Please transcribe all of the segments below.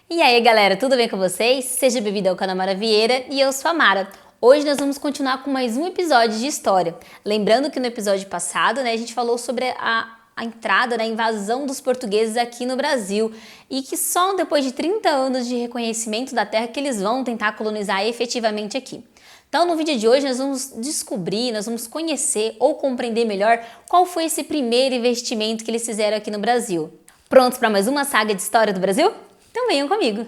E aí galera, tudo bem com vocês? Seja bem-vindo ao canal Mara Vieira e eu sou a Mara. Hoje nós vamos continuar com mais um episódio de história. Lembrando que no episódio passado, a gente falou sobre a entrada, a invasão dos portugueses aqui no Brasil e que só depois de 30 anos de reconhecimento da terra que eles vão tentar colonizar efetivamente aqui. Então no vídeo de hoje nós vamos descobrir, nós vamos conhecer ou compreender melhor qual foi esse primeiro investimento que eles fizeram aqui no Brasil. Prontos para mais uma saga de história do Brasil? Então venham comigo!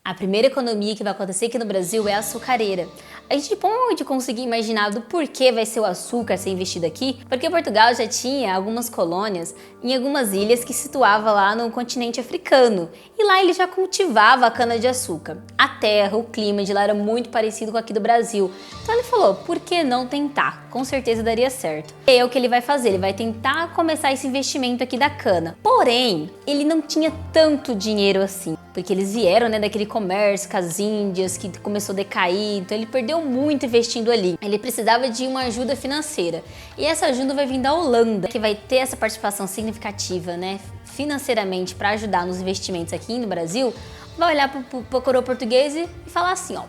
A primeira economia que vai acontecer aqui no Brasil é a açucareira. A gente pode conseguir imaginar do porquê vai ser o açúcar ser investido aqui, porque Portugal já tinha algumas colônias em algumas ilhas que situava lá no continente africano. E lá ele já cultivava a cana-de-açúcar. A terra, o clima de lá era muito parecido com aqui do Brasil. Então ele falou, por que não tentar? Com certeza daria certo. E é o que ele vai fazer, ele vai tentar começar esse investimento aqui da cana. Porém, ele não tinha tanto dinheiro assim. Porque eles vieram daquele comércio com as Índias que começou a decair, então ele perdeu muito investindo ali. Ele precisava de uma ajuda financeira. E essa ajuda vai vir da Holanda, que vai ter essa participação significativa financeiramente para ajudar nos investimentos aqui no Brasil. Vai olhar para o coroa português e falar assim, ó,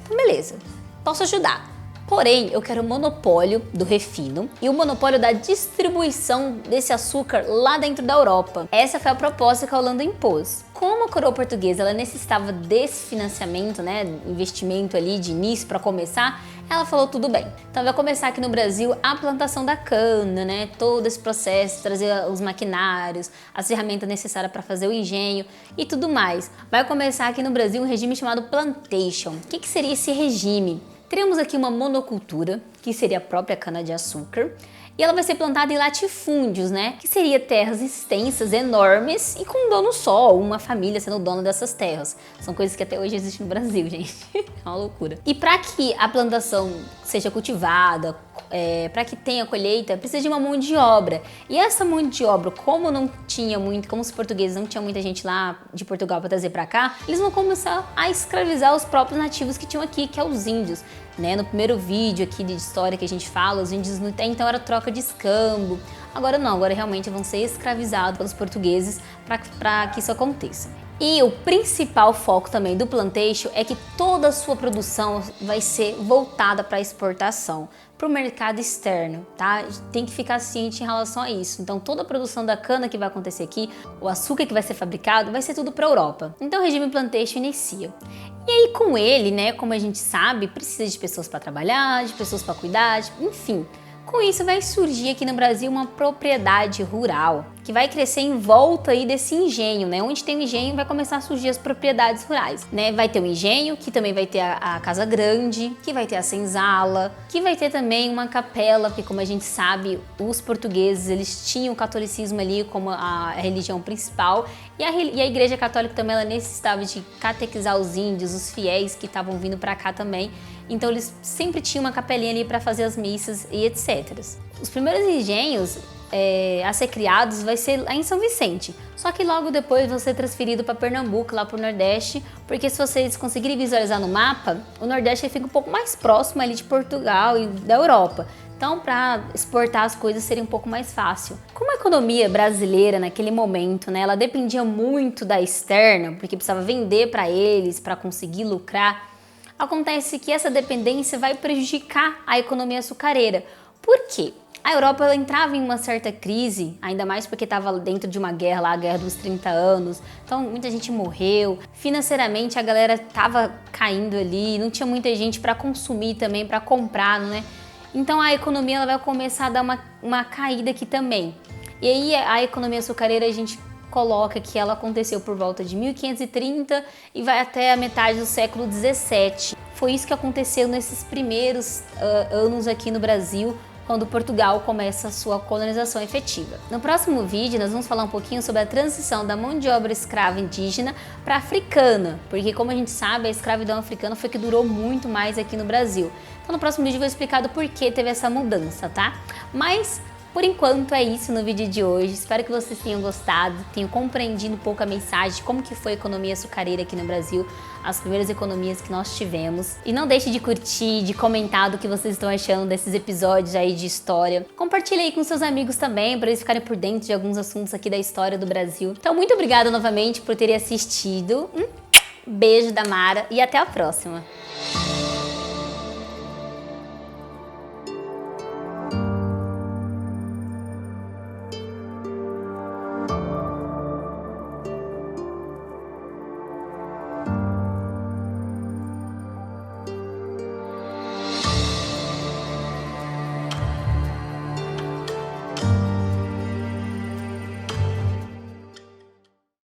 então beleza, posso ajudar. Porém, eu quero o monopólio do refino e o monopólio da distribuição desse açúcar lá dentro da Europa. Essa foi a proposta que a Holanda impôs. Como a coroa portuguesa ela necessitava desse financiamento, investimento ali de início para começar, ela falou tudo bem. Então vai começar aqui no Brasil a plantação da cana, todo esse processo, trazer os maquinários, as ferramentas necessárias para fazer o engenho e tudo mais. Vai começar aqui no Brasil um regime chamado plantation. O que seria esse regime? Teremos aqui uma monocultura, que seria a própria cana-de-açúcar, e ela vai ser plantada em latifúndios, que seria terras extensas, enormes, e com um dono só, uma família sendo dona dessas terras. São coisas que até hoje existem no Brasil, gente. É uma loucura. E para que a plantação seja cultivada, para que tenha colheita, precisa de uma mão de obra. E essa mão de obra, como não tinha muito, como os portugueses não tinham muita gente lá de Portugal para trazer para cá, eles vão começar a escravizar os próprios nativos que tinham aqui, que é os índios. No primeiro vídeo aqui de história que a gente fala, os índios então era troca de escambo. Agora não, agora realmente vão ser escravizados pelos portugueses para que isso aconteça. E o principal foco também do plantation é que toda a sua produção vai ser voltada para a exportação, para o mercado externo, tá? Tem que ficar ciente em relação a isso. Então toda a produção da cana que vai acontecer aqui, o açúcar que vai ser fabricado, vai ser tudo para a Europa. Então o regime plantation inicia. E aí com ele, como a gente sabe, precisa de pessoas para trabalhar, de pessoas para cuidar, enfim. Com isso vai surgir aqui no Brasil uma propriedade rural que vai crescer em volta aí desse engenho, Onde tem o engenho vai começar a surgir as propriedades rurais, Vai ter o engenho, que também vai ter a casa grande, que vai ter a senzala, que vai ter também uma capela, porque como a gente sabe, os portugueses eles tinham o catolicismo ali como a religião principal e a igreja católica também ela necessitava de catequizar os índios, os fiéis que estavam vindo para cá também. Então eles sempre tinham uma capelinha ali para fazer as missas e etc. Os primeiros engenhos a ser criados vai ser lá em São Vicente, só que logo depois vão ser transferidos para Pernambuco, lá para o Nordeste, porque se vocês conseguirem visualizar no mapa, o Nordeste fica um pouco mais próximo ali de Portugal e da Europa. Então, para exportar as coisas seria um pouco mais fácil. Como a economia brasileira naquele momento, ela dependia muito da externa, porque precisava vender para eles para conseguir lucrar, acontece que essa dependência vai prejudicar a economia açucareira. Por quê? A Europa ela entrava em uma certa crise, ainda mais porque estava dentro de uma guerra lá, a Guerra dos 30 anos, então muita gente morreu, financeiramente a galera estava caindo ali, não tinha muita gente para consumir também, para comprar, Então a economia ela vai começar a dar uma caída aqui também. E aí a economia açucareira a gente coloca que ela aconteceu por volta de 1530 e vai até a metade do século 17. Foi isso que aconteceu nesses primeiros anos aqui no Brasil, quando Portugal começa a sua colonização efetiva. No próximo vídeo nós vamos falar um pouquinho sobre a transição da mão de obra escrava indígena para africana, porque como a gente sabe a escravidão africana foi que durou muito mais aqui no Brasil. Então no próximo vídeo eu vou explicar do porquê teve essa mudança, tá? Mas Por enquanto é isso no vídeo de hoje, espero que vocês tenham gostado, tenham compreendido um pouco a mensagem de como que foi a economia açucareira aqui no Brasil, as primeiras economias que nós tivemos. E não deixe de curtir, de comentar do que vocês estão achando desses episódios aí de história. Compartilhe aí com seus amigos também, para eles ficarem por dentro de alguns assuntos aqui da história do Brasil. Então muito obrigada novamente por terem assistido, beijo da Mara e até a próxima!